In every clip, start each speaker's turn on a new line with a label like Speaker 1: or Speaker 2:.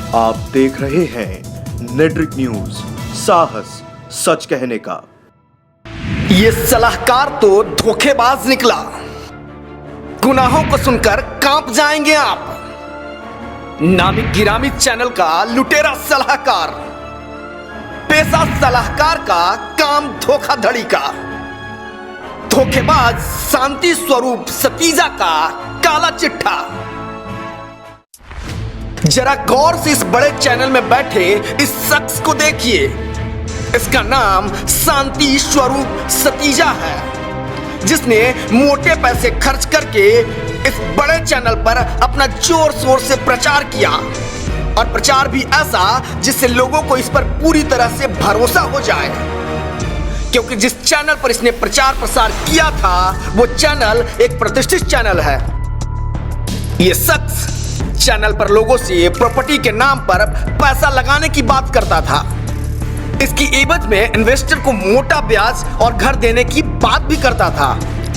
Speaker 1: आप देख रहे हैं नेट्रिक न्यूज, साहस सच कहने का।
Speaker 2: ये सलाहकार तो धोखेबाज निकला। गुनाहों को सुनकर कांप जाएंगे आप। नामी गिरामी चैनल का लुटेरा सलाहकार, पेशा सलाहकार का काम धोखाधड़ी का। धोखेबाज शांति स्वरूप सतीजा का काला चिट्ठा। जरा गौर से इस बड़े चैनल में बैठे इस शख्स को देखिए। इसका नाम शांति स्वरूप सतीजा है, जिसने मोटे पैसे खर्च करके इस बड़े चैनल पर अपना जोर शोर से प्रचार किया, और प्रचार भी ऐसा जिससे लोगों को इस पर पूरी तरह से भरोसा हो जाए। क्योंकि जिस चैनल पर इसने प्रचार प्रसार किया था वो चैनल एक प्रतिष्ठित चैनल है। यह शख्स चैनल पर लोगों से प्रॉपर्टी के नाम पर पैसा लगाने की बात करता था। इसकी एवज में इन्वेस्टर को मोटा ब्याज और घर देने की बात भी करता था।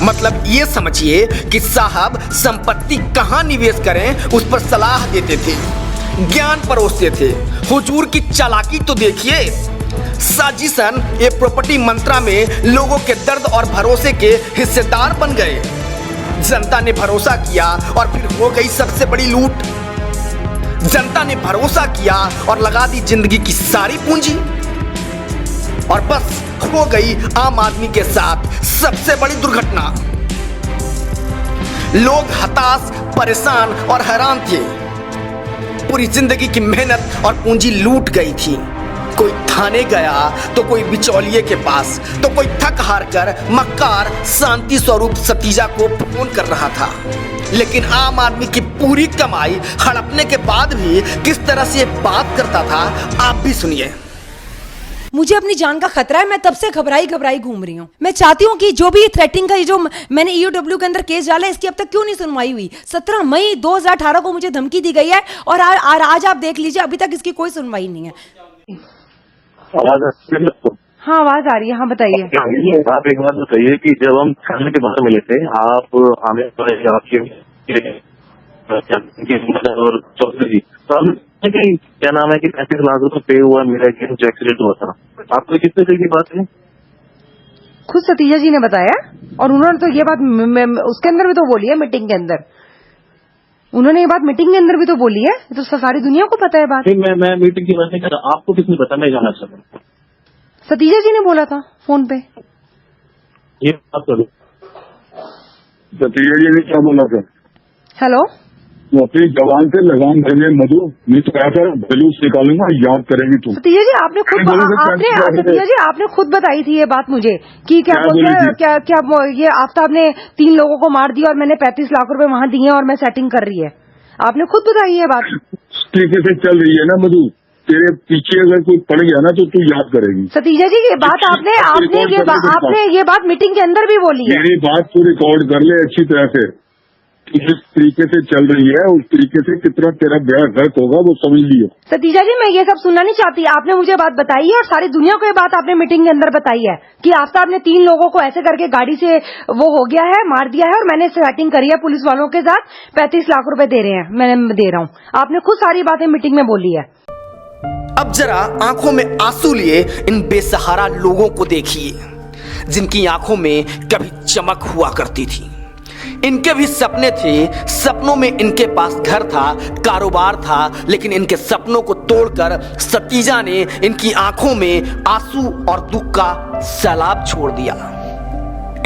Speaker 2: मतलब ये समझिए कि साहब संपत्ति कहां निवेश करें उस पर सलाह देते थे, ज्ञान परोसते थे। हुजूर की चालाकी तो देखिए। साजिशन ये प्रॉपर्टी मंत्रा में लोगों के दर्द और भरोसे के हिस्सेदार बन गए। जनता ने भरोसा किया और फिर हो गई सबसे बड़ी लूट। जनता ने भरोसा किया और लगा दी जिंदगी की सारी पूंजी, और बस हो गई आम आदमी के साथ सबसे बड़ी दुर्घटना। लोग हताश, परेशान और हैरान थे। पूरी जिंदगी की मेहनत और पूंजी लूट गई थी। कोई थाने गया तो कोई बिचौलिए के पास, तो कोई थक हार कर मक्कार शांति स्वरूप सतीजा को फोन कर रहा था। लेकिन आम आदमी की पूरी कमाई हड़पने के बाद भी किस तरह से बात करता था, आप भी सुनिए।
Speaker 3: मुझे अपनी जान का खतरा है। मैं तब से घबराई घूम रही हूँ। मैं चाहती हूँ कि जो भी थ्रेटिंग का जो मैंने ईओडब्ल्यू के अंदर केस डाला, इसकी अब तक क्यों नहीं सुनवाई हुई। 17 मई 2018 को मुझे धमकी दी गई है और आज आप देख लीजिए अभी तक इसकी कोई सुनवाई नहीं है। हाँ, आवाज आ रही है। हाँ, बताइए।
Speaker 4: आप एक बात बताइए कि जब हम खाने के बारे मिले थे, आप हमें और चौधरी जी, तो क्या नाम है कि 35 लाख रुपए पे हुआ, मेरा जो एक्सीडेंट हुआ था, आपको कितने से की बात है?
Speaker 3: खुद सतीजा जी ने बताया, और उन्होंने तो ये बात उसके अंदर भी तो बोली है, मीटिंग के अंदर। उन्होंने ये बात मीटिंग के अंदर भी तो बोली है, तो सारी दुनिया को पता है बात।
Speaker 4: मैं मीटिंग की बात नहीं कर रहा, आपको किसने पता? मैं जाना चाहता हूँ।
Speaker 3: सतीजा जी ने बोला था फोन पे।
Speaker 4: ये बात करो।
Speaker 5: सतीजा जी ने क्या बोला था?
Speaker 3: हेलो,
Speaker 5: वो अपनी जवान से लगाम देने मधु, नहीं तो ऐसा जलूस निकालूंगा, याद करेंगी तुम।
Speaker 3: सतीजा जी आपने खुद सतीजा जी आपने खुद बताई थी ये बात मुझे कि क्या ये आफ्ताब ने 3 लोगों को मार दिया और मैंने 35 लाख रुपए वहां दिए और मैं सेटिंग कर रही है। आपने खुद बताई ये बात।
Speaker 5: तरीके से चल रही है ना मधु, तेरे पीछे अगर कोई पड़ गया ना तो तू याद करेगी।
Speaker 3: सतीजा जी ये बात आपने ये बात मीटिंग के अंदर भी बोली है।
Speaker 5: मेरी बात तू रिकॉर्ड कर ले अच्छी तरह से। जिस तरीके से चल रही है उस तरीके से कितना तेरा बड़ा गलत होगा वो समझ लियो।
Speaker 3: सतीजा जी मैं ये सब सुनना नहीं चाहती। आपने मुझे बात बताई है और सारी दुनिया को ये बात आपने मीटिंग के अंदर बताई है कि आफ्ताब ने 3 लोगों को ऐसे करके गाड़ी से वो हो गया है, मार दिया है, और मैंने सेटिंग करी है पुलिस वालों के साथ। 35 लाख रुपए दे रहे हैं, मैं दे रहा हूँ। आपने खुद सारी बातें मीटिंग में बोली है।
Speaker 2: अब जरा आंखों में आंसू लिए इन बेसहारा लोगों को देखिए, जिनकी आंखों में कभी चमक हुआ करती थी। इनके भी सपने थे, सपनों में इनके पास घर था, कारोबार था, लेकिन इनके सपनों को तोड़कर सतीजा ने इनकी आंखों में आंसू और दुख का सैलाब छोड़ दिया।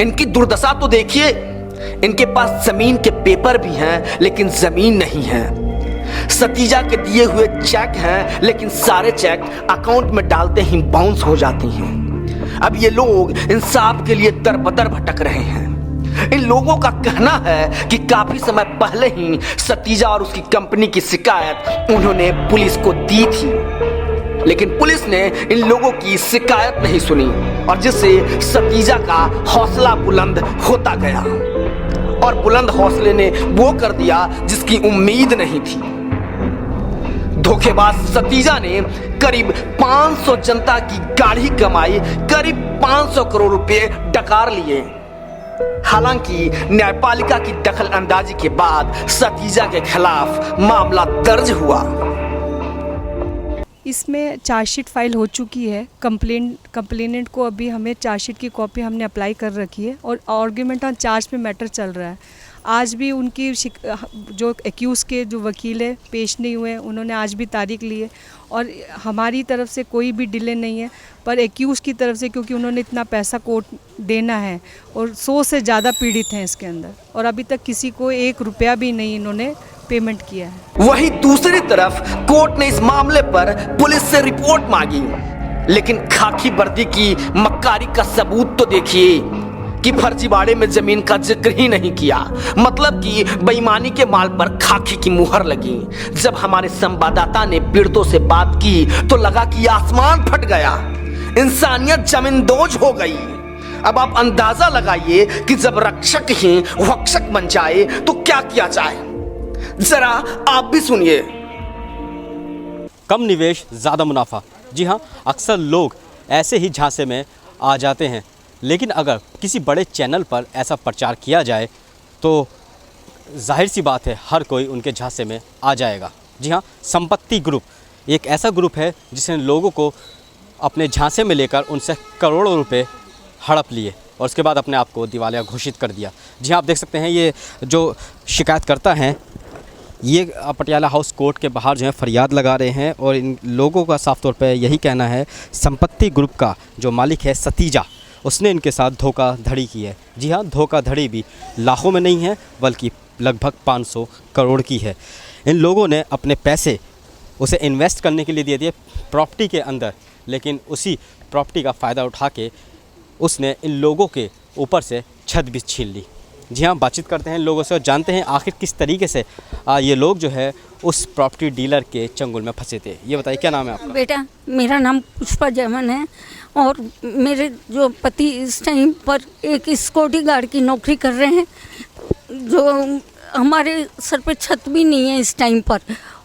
Speaker 2: इनकी दुर्दशा तो देखिए। इनके पास जमीन के पेपर भी हैं, लेकिन जमीन नहीं है। सतीजा के दिए हुए चेक हैं, लेकिन सारे चेक अकाउंट में डालते ही बाउंस हो जाती हैं। अब ये लोग इंसाफ के लिए दर-बदर भटक रहे हैं। इन लोगों का कहना है कि काफी समय पहले ही सतीजा और उसकी कंपनी की शिकायत उन्होंने पुलिस को दी थी, लेकिन पुलिस ने इन लोगों की शिकायत नहीं सुनी, और जिससे सतीजा का हौसला बुलंद होता गया। और बुलंद हौसले ने वो कर दिया जिसकी उम्मीद नहीं थी। धोखेबाज सतीजा ने करीब 500 जनता की गाढ़ी कमाई, करीब 500 करोड़ रुपए डकार लिए। हालांकि न्यायपालिका की दखल अंदाजी के बाद सतीजा के खिलाफ मामला दर्ज हुआ।
Speaker 6: इसमें चार्जशीट फाइल हो चुकी है। कंप्लेनेंट को अभी हमें चार्जशीट की कॉपी हमने अप्लाई कर रखी है और आर्ग्यूमेंट ऑन चार्ज पे मैटर चल रहा है। आज भी उनकी जो एक्यूज़ के जो वकील है पेश नहीं हुए, उन्होंने आज भी तारीख ली है और हमारी तरफ से कोई भी डिले नहीं है, पर एक्यूज़ की तरफ से, क्योंकि उन्होंने इतना पैसा कोर्ट देना है और 100 से ज़्यादा पीड़ित हैं इसके अंदर, और अभी तक किसी को 1 रुपया भी नहीं इन्होंने पेमेंट किया है।
Speaker 2: वहीं दूसरी तरफ कोर्ट ने इस मामले पर पुलिस से रिपोर्ट मांगी, लेकिन खाकी वर्दी की मक्कारी का सबूत तो देखिए कि फर्जीवाड़े में जमीन का जिक्र ही नहीं किया, मतलब कि बेईमानी के माल पर खाकी की मुहर लगी। जब हमारे संवाददाता ने पीड़ितों से बात की तो लगा कि आसमान फट गया, इंसानियत जमींदोज हो गई। अब आप अंदाजा लगाइए कि जब रक्षक ही भक्षक बन जाए तो क्या किया जाए, जरा आप भी सुनिए।
Speaker 7: कम निवेश ज़्यादा मुनाफा। जी हाँ, अक्सर लोग ऐसे ही झांसे में आ जाते हैं, लेकिन अगर किसी बड़े चैनल पर ऐसा प्रचार किया जाए तो जाहिर सी बात है हर कोई उनके झांसे में आ जाएगा। जी हाँ, संपत्ति ग्रुप एक ऐसा ग्रुप है जिसने लोगों को अपने झांसे में लेकर उनसे करोड़ों रुपए हड़प लिए और उसके बाद अपने आप को दिवालिया घोषित कर दिया। जी हाँ, आप देख सकते हैं ये जो शिकायतकर्ता हैं ये पटियाला हाउस कोर्ट के बाहर जो है फरियाद लगा रहे हैं और इन लोगों का साफ तौर पे यही कहना है, संपत्ति ग्रुप का जो मालिक है सतीजा, उसने इनके साथ धोखाधड़ी की है। जी हाँ, धोखाधड़ी भी लाखों में नहीं है बल्कि लगभग 500 करोड़ की है। इन लोगों ने अपने पैसे उसे इन्वेस्ट करने के लिए दे दिए प्रॉपर्टी के अंदर, लेकिन उसी प्रॉपर्टी का फ़ायदा उठा के उसने इन लोगों के ऊपर से छत भी छीन ली। जी हाँ, बातचीत करते हैं लोगों से और जानते हैं आखिर किस तरीके से ये लोग जो है उस प्रॉपर्टी डीलर के चंगुल में फंसे थे। ये बताइए, क्या नाम है आपका?
Speaker 8: बेटा, मेरा नाम पुष्पा जैमन है और मेरे जो पति इस टाइम पर एक सिक्योरिटी गार्ड की नौकरी कर रहे हैं, जो हमारे सर पे छत भी नहीं है इस टाइम पर।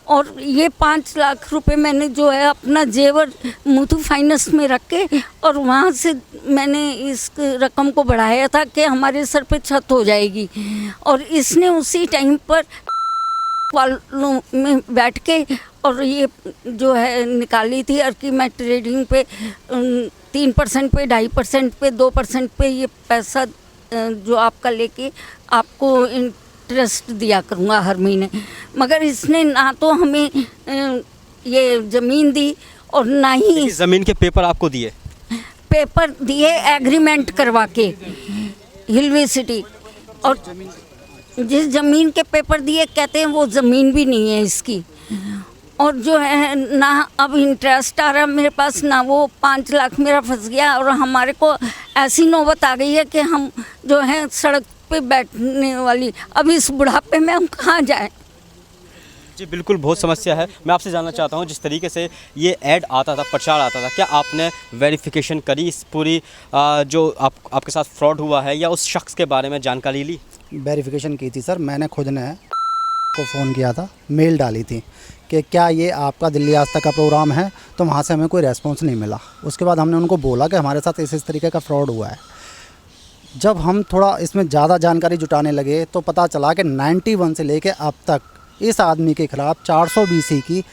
Speaker 8: और ये 5 लाख रुपए मैंने जो है अपना जेवर मुथू फाइनेंस में रख के और वहाँ से मैंने इस रकम को बढ़ाया था कि हमारे सर पे छत हो जाएगी, और इसने उसी टाइम पर वालों में बैठ के और ये जो है निकाली थी और कि मैं ट्रेडिंग पे 3% पे 2.5% पे 2% पे ये पैसा जो आपका लेके आपको इंटरेस्ट दिया करूँगा हर महीने। मगर इसने ना तो हमें ये ज़मीन दी और ना ही
Speaker 7: ज़मीन के पेपर आपको दिए?
Speaker 8: पेपर दिए एग्रीमेंट करवा के हिलवे सिटी, और जिस ज़मीन के पेपर दिए कहते हैं वो ज़मीन भी नहीं है इसकी, और जो है ना अब इंटरेस्ट आ रहा मेरे पास, ना वो 5 लाख मेरा फंस गया। और हमारे को ऐसी नौबत आ गई है कि हम जो है सड़क पे बैठने वाली, अब इस बुढ़ापे में हम कहाँ जाएं?
Speaker 7: जी बिल्कुल, बहुत समस्या है। मैं आपसे जानना चाहता हूँ, जिस तरीके से ये ऐड आता था, प्रचार आता था, क्या आपने वेरिफिकेशन करी इस पूरी जो आपके साथ फ्रॉड हुआ है, या उस शख्स के बारे में जानकारी ली?
Speaker 9: वेरिफिकेशन की थी सर, मैंने खुद ने को फ़ोन किया था, मेल डाली थी कि क्या ये आपका दिल्ली आस्था का प्रोग्राम है, तो वहाँ से हमें कोई रेस्पॉन्स नहीं मिला। उसके बाद हमने उनको बोला कि हमारे साथ इस तरीके का फ्रॉड हुआ है। जब हम थोड़ा इसमें ज़्यादा जानकारी जुटाने लगे तो पता चला कि 91 से लेके अब तक इस आदमी के खिलाफ 420 की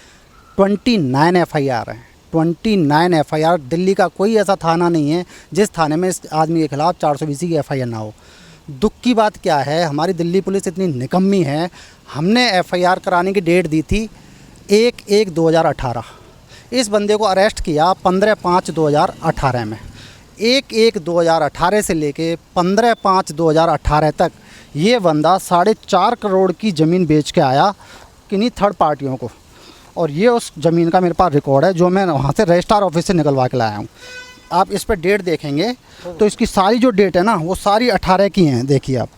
Speaker 9: 29 FIR हैं। 29 FIR, दिल्ली का कोई ऐसा थाना नहीं है जिस थाने में इस आदमी के खिलाफ 420 की FIR ना हो। दुख की बात क्या है, हमारी दिल्ली पुलिस इतनी निकम्मी है, हमने FIR कराने की डेट दी थी 1/1/2018। इस बंदे को अरेस्ट किया 15/5/2018 में। 1/1/2018 से लेके 15/5/2018 तक ये बंदा 4.5 करोड़ की ज़मीन बेच के आया किन्हीं थर्ड पार्टियों को, और ये उस ज़मीन का मेरे पास रिकॉर्ड है जो मैं वहाँ से रजिस्ट्रार ऑफिस से निकलवा के लाया हूँ। आप इस पर डेट देखेंगे तो इसकी सारी जो डेट है ना वो सारी 18 की हैं। देखिए आप,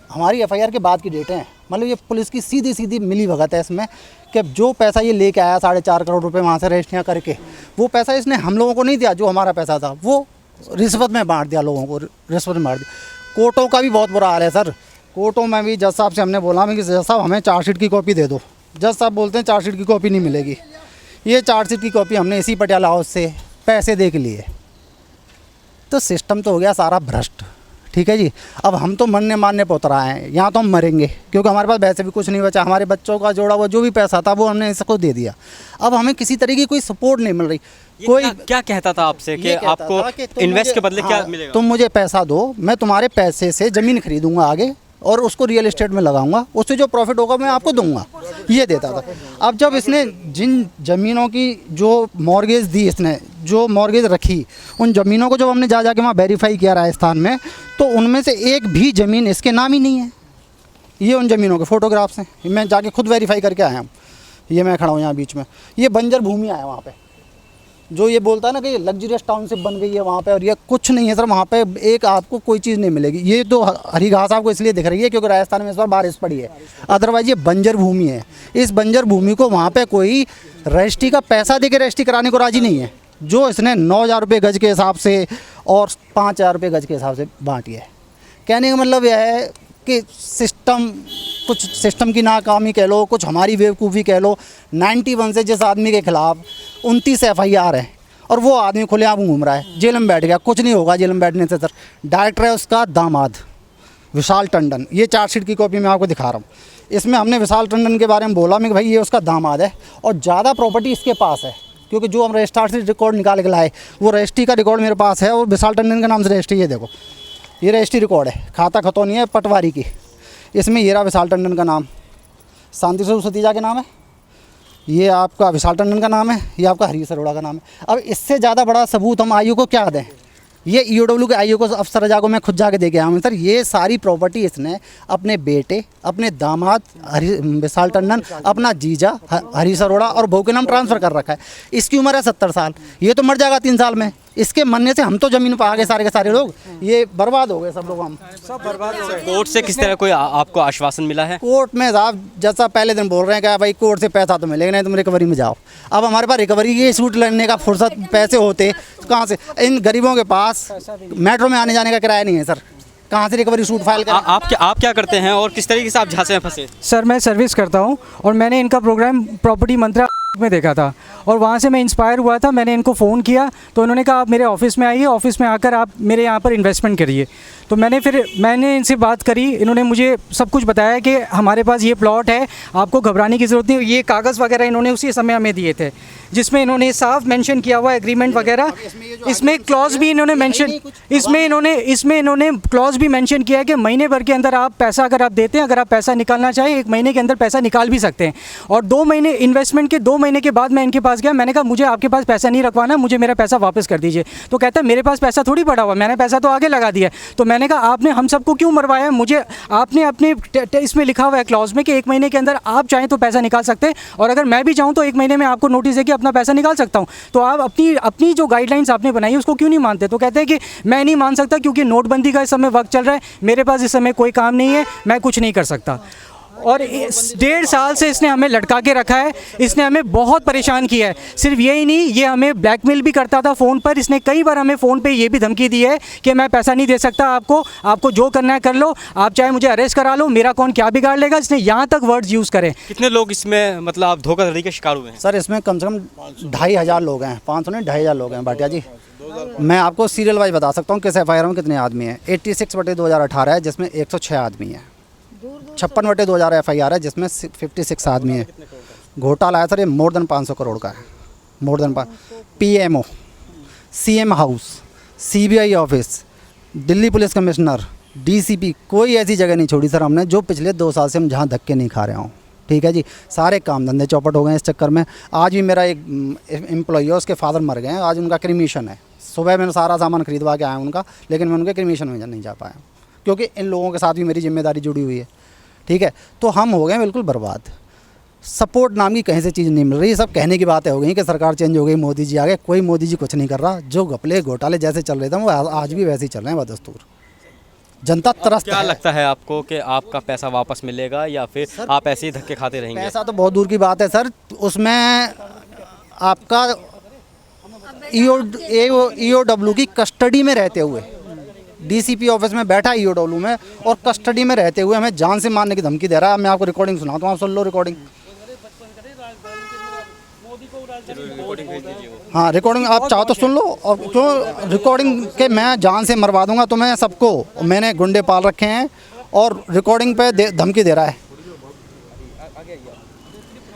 Speaker 9: हमारी FIR के बाद की डेट है। मतलब ये पुलिस की सीधी सीधी मिली भगत है इसमें कि जो पैसा ये लेके आया 4.5 करोड़ रुपए वहाँ से रजिस्ट्रियाँ करके, वो पैसा इसने हम लोगों को नहीं दिया, जो हमारा पैसा था वो रिश्वत में बांट दिया, लोगों को रिश्वत में बांट दिया। कोर्टों का भी बहुत बुरा हाल है सर। कोर्टों में भी जज साहब से हमने बोला कि जज साहब हमें चार्जशीट की कॉपी दे दो। जज साहब बोलते हैं चार्जशीट की कॉपी नहीं मिलेगी। ये चार्जशीट की कॉपी हमने इसी पटियाला हाउस से पैसे दे के लिए। तो सिस्टम तो हो गया सारा भ्रष्ट, ठीक है जी। अब हम तो मरने मारने पे उतर आए हैं, यहाँ तो हम मरेंगे क्योंकि हमारे पास वैसे भी कुछ नहीं बचा। हमारे बच्चों का जोड़ा हुआ जो भी पैसा था वो हमने इसको दे दिया। अब हमें किसी तरीके की कोई सपोर्ट नहीं मिल रही। कोई
Speaker 7: क्या कहता था आपसे कि
Speaker 9: ये कहता
Speaker 7: आपको
Speaker 9: था कि तुम
Speaker 7: इन्वेस्ट
Speaker 9: मुझे-
Speaker 7: के बदले क्या
Speaker 9: हाँ,
Speaker 7: मिलेगा?
Speaker 9: तुम मुझे पैसा दो, मैं तुम्हारे पैसे से ज़मीन खरीदूंगा आगे और उसको रियल एस्टेट में लगाऊंगा, उससे जो प्रॉफिट होगा मैं आपको दूंगा, ये देता था। अब जब इसने जिन ज़मीनों की जो मॉर्गेज दी, इसने जो मॉर्गेज रखी, उन ज़मीनों को जब हमने जा के वहाँ वेरीफाई किया राजस्थान में, तो उनमें से एक भी ज़मीन इसके नाम ही नहीं है। ये उन ज़मीनों के फ़ोटोग्राफ्स हैं, मैं जाके खुद वेरीफाई करके आया हूँ। ये मैं खड़ा हूँ यहाँ बीच में, ये बंजर भूमि आया वहाँ पे। जो ये बोलता है ना कि लग्जरियस टाउनशिप बन गई है वहाँ पे, और ये कुछ नहीं है सर। वहाँ पे एक आपको कोई चीज़ नहीं मिलेगी। ये तो हरी घास आपको इसलिए दिख रही है क्योंकि राजस्थान में इस बार बारिश पड़ी है, अदरवाइज ये बंजर भूमि है। इस बंजर भूमि को वहाँ पे कोई रजिस्ट्री का पैसा दे के रजिस्ट्री कराने को राजी नहीं है। जो इसने 9,000 रुपये गज के हिसाब से और 5,000 रुपये गज के हिसाब से बाँटी है। कहने का मतलब यह है कि कुछ सिस्टम की नाकामी कह लो, कुछ हमारी बेवकूफ़ी कह लो। 91 से जिस आदमी के खिलाफ 29 FIR है और वो आदमी खुलेआम घूम रहा है, जेल में बैठ गया। कुछ नहीं होगा जेल में बैठने से सर। डायरेक्टर है उसका दामाद विशाल टंडन, ये चार्जशीट की कॉपी मैं आपको दिखा रहा हूँ। इसमें हमने विशाल टंडन के बारे में बोला मैं कि भाई ये उसका दामाद है और ज़्यादा प्रॉपर्टी इसके पास है, क्योंकि जो हम रजिस्ट्रार से रिकॉर्ड निकाल के लाए वो रजिस्ट्री का रिकॉर्ड मेरे पास है और विशाल टंडन के नाम से रजिस्ट्री, ये देखो ये रजिस्ट्री रिकॉर्ड है, खाता खतौनी है पटवारी की। इसमें ये रहा विशाल टंडन का नाम, शांति स्वरूप सतीजा के नाम है, ये आपका विशाल टंडन का नाम है, ये आपका हरीश अरोड़ा का नाम है। अब इससे ज़्यादा बड़ा सबूत हम आईओ को क्या दें? ये EOW के आईओ को अफसर रजा को मैं खुद जाके दे के आया हूँ सर। ये सारी प्रॉपर्टी इसने अपने बेटे, अपने दामाद विशाल टंडन, अपना जीजा हरीश अरोड़ा और बहू के नाम ट्रांसफ़र कर रखा है। इसकी उम्र है 70 साल, ये तो मर जाएगा 3 साल में। इसके मरने से हम तो ज़मीन पर आ गए सारे के सारे लोग, ये बर्बाद हो गए सब लोग, हम सब बर्बाद हो गए।
Speaker 7: कोर्ट से किस तरह कोई आपको आश्वासन मिला है?
Speaker 9: कोर्ट में साहब जैसा पहले दिन बोल रहे हैं कि भाई कोर्ट से पैसा तो मिलेगा नहीं, तुम रिकवरी में जाओ। अब हमारे पास रिकवरी की सूट लेने का फुर्सत पैसे होते तो कहाँ से? इन गरीबों के पास मेट्रो में आने जाने का किराया नहीं है सर, कहाँ से रिकवरी सूट फाइल करें?
Speaker 7: आप क्या करते हैं और किस तरीके से आप झांसे में फंसे?
Speaker 10: सर मैं सर्विस करता हूँ और मैंने इनका प्रोग्राम प्रॉपर्टी मंत्रा में देखा था और वहाँ से मैं इंस्पायर हुआ था। मैंने इनको फ़ोन किया तो उन्होंने कहा आप मेरे ऑफिस में आइए, ऑफिस में आकर आप मेरे यहाँ पर इन्वेस्टमेंट करिए। तो मैंने इनसे बात करी, इन्होंने मुझे सब कुछ बताया कि हमारे पास ये प्लॉट है, आपको घबराने की ज़रूरत नहीं। ये कागज़ वगैरह इन्होंने उसी समय हमें दिए थे जिसमें इन्होंने साफ मेंशन किया हुआ एग्रीमेंट वगैरह। इसमें क्लॉज भी इन्होंने मेंशन इसमें इन्होंने क्लॉज भी मेंशन किया है कि महीने भर के अंदर आप पैसा अगर आप देते हैं, अगर आप पैसा निकालना चाहें 1 महीने के अंदर पैसा निकाल भी सकते हैं। और 2 महीने इन्वेस्टमेंट के 2 महीने के बाद मैं इनके पास गया, मैंने कहा मुझे आपके पास पैसा नहीं रखवाना, मुझे मेरा पैसा वापस कर दीजिए। तो कहता है मेरे पास पैसा थोड़ी पड़ा हुआ, मैंने पैसा तो आगे लगा दिया। तो मैंने कहा आपने हम सबको क्यों मरवाया? मुझे आपने अपने इसमें लिखा हुआ है क्लॉज में कि 1 महीने के अंदर आप चाहें तो पैसा निकाल सकते हैं और अगर मैं भी चाहूँ तो 1 महीने में आपको नोटिस है कि अपना पैसा निकाल सकता हूँ। तो आप अपनी जो गाइडलाइंस आपने बनाई है उसको क्यों नहीं मानते? तो कहते हैं कि मैं नहीं मान सकता क्योंकि नोटबंदी का इस समय वक्त चल रहा है, मेरे पास इस समय कोई काम नहीं है, मैं कुछ नहीं कर सकता। और 1.5 साल से इसने हमें लटका के रखा है, इसने हमें बहुत परेशान किया है। सिर्फ यही नहीं, ये हमें ब्लैकमेल भी करता था फ़ोन पर। इसने कई बार हमें फ़ोन पे ये भी धमकी दी है कि मैं पैसा नहीं दे सकता आपको जो करना है कर लो, आप चाहे मुझे अरेस्ट करा लो, मेरा कौन क्या बिगाड़ लेगा। इसने यहाँ तक वर्ड्स यूज़ करें।
Speaker 7: कितने लोग इसमें मतलब आप धोखाधड़ी के शिकार हुए हैं?
Speaker 9: सर इसमें कम से कम 2,500 लोग हैं, 500 नहीं 2,500 लोग हैं भाटिया जी। मैं आपको सीरियल वाइज बता सकता हूँ किस FIR में कितने आदमी हैं। 86/2018 है जिसमें 106 आदमी हैं। 56/2000 FIR है जिसमें 56 आदमी हैं। घोटाला है सर ये मोर देन 500 करोड़ का है, more than PMO, CM house, CBI office, Delhi police commissioner, DCP, कोई ऐसी जगह नहीं छोड़ी सर हमने जो पिछले 2 साल से हम जहाँ धक्के नहीं खा रहे हों। ठीक है जी, सारे काम धंधे चौपट हो गए इस चक्कर में। आज भी मेरा एक एम्प्लॉई है, उसके फादर मर गए हैं, आज उनका क्रिमेशन है। सुबह मैंने सारा सामान खरीदवा के आया उनका, लेकिन मैं उनके क्रिमेशन में नहीं जा पाया क्योंकि इन लोगों के साथ भी मेरी जिम्मेदारी जुड़ी हुई है। ठीक है, तो हम हो गए बिल्कुल बर्बाद। सपोर्ट नाम की कहीं से चीज़ नहीं मिल रही। सब कहने की बातें हो गई कि सरकार चेंज हो गई, मोदी जी आ गए। कोई मोदी जी कुछ नहीं कर रहा। जो घपले घोटाले जैसे चल रहे थे वो आज भी वैसे ही चल रहे हैं बदस्तूर। जनता त्रस्त है।
Speaker 7: क्या लगता है आपको कि आपका पैसा वापस मिलेगा या फिर आप ऐसे ही धक्के खाते रहेंगे?
Speaker 9: पैसा तो बहुत दूर की बात है सर, उसमें आपका EOW की कस्टडी में रहते हुए, DCP ऑफिस में बैठा EOW में और कस्टडी में रहते हुए हमें जान से मारने की धमकी दे रहा है। मैं आपको रिकॉर्डिंग सुनाता हूँ, आप सुन लो रिकॉर्डिंग। हाँ रिकॉर्डिंग आप चाहो तो सुन लो, और क्यों रिकॉर्डिंग के मैं जान से मरवा दूंगा तुम्हें सबको। मैंने गुंडे पाल रखे हैं और रिकॉर्डिंग पे धमकी दे रहा है।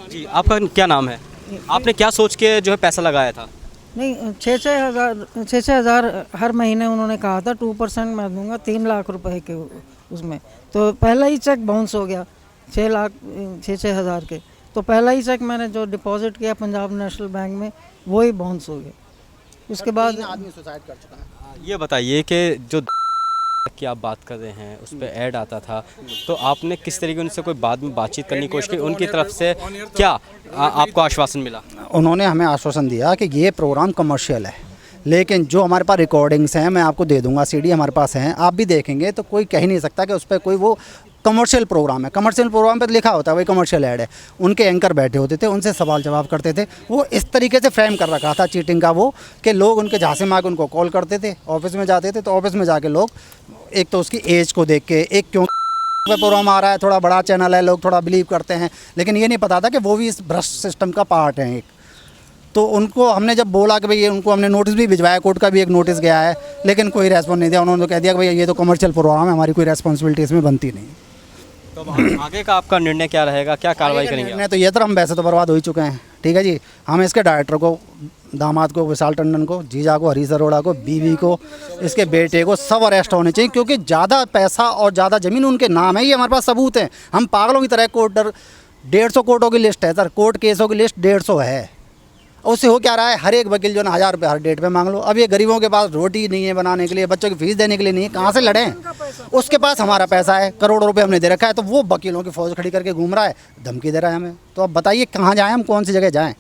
Speaker 7: जी आपका क्या नाम है? आपने क्या सोच के जो है पैसा लगाया था?
Speaker 11: नहीं, 6,000 हर महीने उन्होंने कहा था 2% मैं दूंगा 3 लाख रुपए के उसमें। तो पहला ही चेक बाउंस हो गया 6,000 के। तो पहला ही चेक मैंने जो डिपॉजिट किया पंजाब नेशनल बैंक में वो ही बाउंस हो गया। उसके बाद
Speaker 9: आदमी सुसाइड कर चुका है।
Speaker 7: ये बताइए कि जो की आप बात कर रहे हैं उस पर ऐड आता था, तो आपने किस तरीके उनसे कोई बाद में बातचीत करने की कोशिश की? उनकी तरफ से क्या आपको आश्वासन मिला?
Speaker 9: उन्होंने हमें आश्वासन दिया कि ये प्रोग्राम कमर्शियल है, लेकिन जो हमारे पास रिकॉर्डिंग्स हैं मैं आपको दे दूंगा, सीडी हमारे पास हैं, आप भी देखेंगे तो कोई कह ही नहीं सकता कि उस पर कोई वो कमर्शियल प्रोग्राम है। कमर्शियल प्रोग्राम पे लिखा होता है वही कमर्शियल ऐड है। उनके एंकर बैठे होते थे, उनसे सवाल जवाब करते थे। वो इस तरीके से फ्रेम कर रखा था चीटिंग का वो, कि लोग उनके झांसे मार के उनको कॉल करते थे। ऑफिस में जाते थे तो ऑफिस में जाके लोग एक तो उसकी एज को देख के, एक क्यों प्रोग्राम आ रहा है, थोड़ा बड़ा चैनल है, लोग थोड़ा बिलीव करते हैं, लेकिन ये नहीं पता था कि वो भी इस भ्रष्ट सिस्टम का पार्ट है एक। तो उनको हमने जब बोला कि भाई ये, उनको हमने नोटिस भी भिजवाया, कोर्ट का भी एक नोटिस गया है, लेकिन कोई रेस्पॉन्स नहीं दिया। उन्होंने कह दिया कि भाई ये तो कमर्शियल प्रोग्राम है, हमारी कोई रेस्पॉन्सिबिलिटी इसमें बनती नहीं।
Speaker 7: तो आगे का आपका निर्णय क्या रहेगा, क्या कार्रवाई करेंगे?
Speaker 9: निर्णय तो ये तो हम वैसे तो बर्बाद हो ही चुके हैं, ठीक है जी। हम इसके डायरेक्टर को, दामाद को विशाल टंडन को, जीजा को हरीश अरोड़ा को, बीवी को, इसके बेटे को, सब अरेस्ट होने चाहिए, क्योंकि ज़्यादा पैसा और ज़्यादा ज़मीन उनके नाम है। ये हमारे पास सबूत है। हम पागलों की तरह कोर्ट 150 कोर्टों की लिस्ट है सर, कोर्ट केसों की लिस्ट 150 है। उससे हो क्या रहा है, हर एक वकील जो ना 1000 रुपये हर डेट पे मांग लो। अब ये गरीबों के पास रोटी नहीं है बनाने के लिए, बच्चों की फीस देने के लिए नहीं है, कहाँ से लड़ें? उसके पास हमारा पैसा है, करोड़ों रुपए हमने दे रखा है, तो वो वकीलों की फौज खड़ी करके घूम रहा है, धमकी दे रहा है हमें। तो अब बताइए कहाँ जाएं हम, कौन सी जगह जाएं?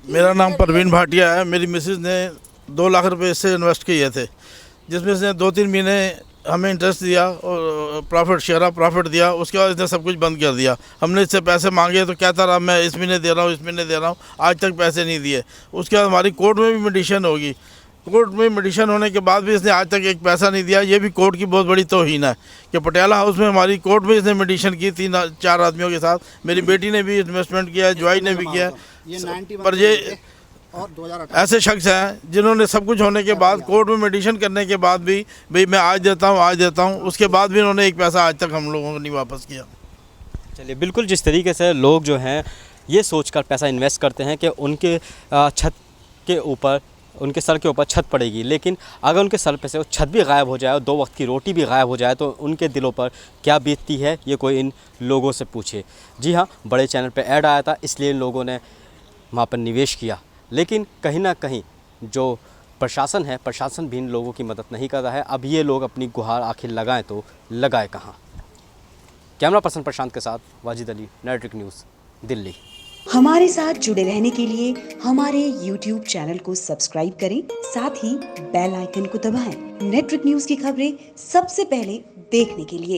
Speaker 12: मेरा नाम परवीन भाटिया है। मेरी मिसेज ने 2 लाख रुपए इससे इन्वेस्ट किए थे, जिसमें से 2-3 महीने हमें इंटरेस्ट दिया और प्रॉफिट दिया। उसके बाद इसने सब कुछ बंद कर दिया। हमने इससे पैसे मांगे तो कहता रहा मैं इस महीने दे रहा हूँ, आज तक पैसे नहीं दिए। उसके बाद हमारी कोर्ट में भी मेडिशन होगी। कोर्ट में मेडिशन होने के बाद भी इसने आज तक एक पैसा नहीं दिया। ये भी कोर्ट की बहुत बड़ी तौहीन है कि पटियाला हाउस में हमारी कोर्ट में इसने मेडिशन की 3-4 आदमियों के साथ। मेरी बेटी ने भी इन्वेस्टमेंट किया है, ज्वाई ने भी किया है। पर ये ऐसे शख्स हैं जिन्होंने सब कुछ होने के बाद, कोर्ट में मेडिशन करने के बाद भी भाई मैं आज देता हूँ, उसके बाद भी उन्होंने एक पैसा आज तक हम लोगों को नहीं वापस किया।
Speaker 7: चलिए, बिल्कुल जिस तरीके से लोग जो हैं ये सोचकर पैसा इन्वेस्ट करते हैं कि उनके छत के ऊपर, उनके सर के ऊपर छत पड़ेगी, लेकिन अगर उनके सर पे से वो छत भी गायब हो जाए और 2 वक्त की रोटी भी गायब हो जाए तो उनके दिलों पर क्या बीतती है, ये कोई इन लोगों से पूछे। जी हाँ, बड़े चैनल पे ऐड आया था, इसलिए इन लोगों ने वहाँ पर निवेश किया, लेकिन कहीं ना कहीं जो प्रशासन है, प्रशासन भी इन लोगों की मदद नहीं कर रहा है। अब ये लोग अपनी गुहार आखिर लगाएं तो लगाए कहाँ? कैमरा पर्सन प्रशांत के साथ वाजिद अली, नेटवर्क न्यूज़, दिल्ली।
Speaker 13: हमारे साथ जुड़े रहने के लिए हमारे YouTube चैनल को सब्सक्राइब करें, साथ ही बेल आइकन को दबाएं। नेटवर्क न्यूज़ की खबरें सबसे पहले देखने के लिए।